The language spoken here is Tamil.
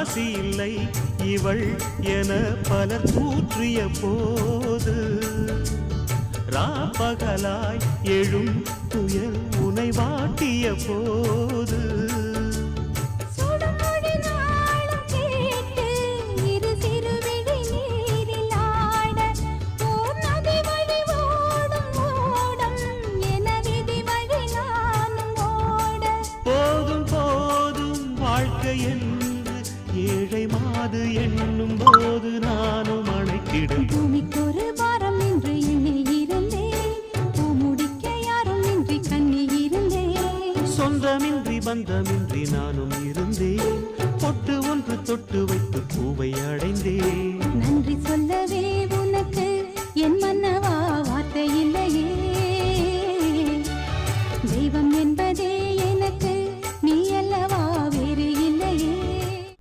ராசி இல்லை இவள் என பலர் தூற்றிய போது ராப்பகலாய் எழும் புயல் உனை வாட்டிய போது ஏழை மாது எண்ணும் போது நானும் அணைத்திடும் பூமிக்கொரு பாரம் என்று எண்ணி இருந்தேன் முடிக்க யாரும் இன்றி கண்ணி இருந்தேன் சொந்தமின்றி பந்தமின்றி நானும் இருந்தேன் பொட்டு